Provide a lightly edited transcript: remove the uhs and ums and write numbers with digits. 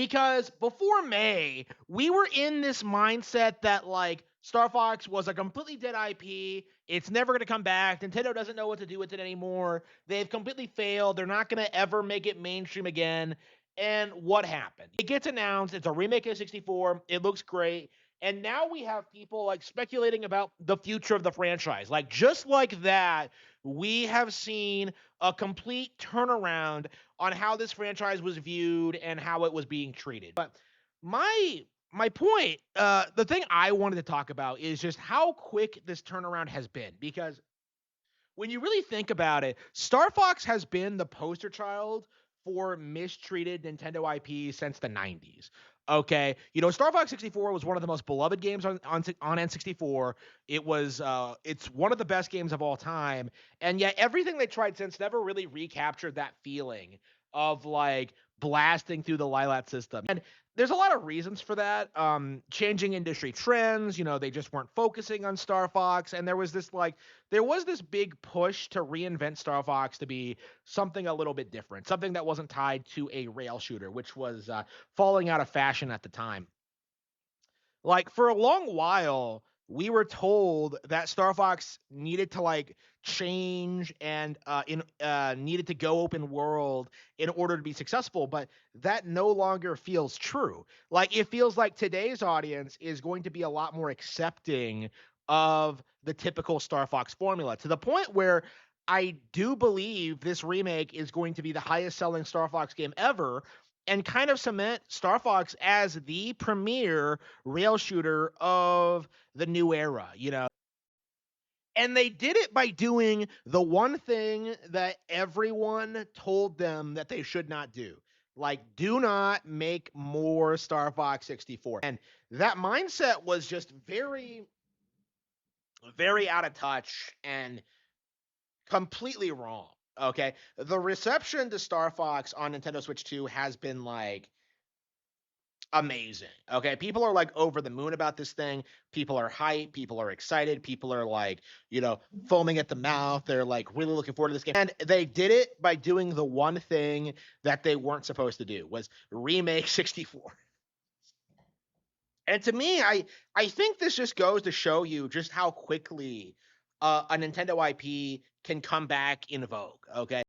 Because before May, we were in this mindset that like Star Fox was a completely dead IP. It's never going to come back. Nintendo doesn't know what to do with it anymore. They've completely failed. They're not going to ever make it mainstream again. And what happened? It gets announced. It's a remake of 64. It looks great. And now we have people like speculating about the future of the franchise. Like just like that, we have seen a complete turnaround on how this franchise was viewed and how it was being treated. But my point, the thing I wanted to talk about is just how quick this turnaround has been. Because when you really think about it, Star Fox has been the poster child for mistreated Nintendo IP since the 90s. Okay, Star Fox 64 was one of the most beloved games on N64. It's one of the best games of all time, and yet everything they tried since never really recaptured that feeling of like blasting through the Lilat system. And there's a lot of reasons for that. Changing industry trends, they just weren't focusing on Star Fox, and there was this big push to reinvent Star Fox to be something a little bit different, something that wasn't tied to a rail shooter, which was falling out of fashion at the time. Like for a long while, we were told that Star Fox needed to like change and needed to go open world in order to be successful, but that no longer feels true. Like it feels like today's audience is going to be a lot more accepting of the typical Star Fox formula, to the point where I do believe this remake is going to be the highest selling Star Fox game ever and kind of cement Star Fox as the premier rail shooter of the new era. And they did it by doing the one thing that everyone told them that they should not do. Like, do not make more Star Fox 64. And that mindset was just very, very out of touch and completely wrong. Okay. The reception to Star Fox on Nintendo Switch 2 has been like amazing. Okay. People are like over the moon about this thing. People are hyped. People are excited. People are like, foaming at the mouth. They're like really looking forward to this game. And they did it by doing the one thing that they weren't supposed to do, was remake 64. And to me, I think this just goes to show you just how quickly a Nintendo IP can come back in vogue. Okay.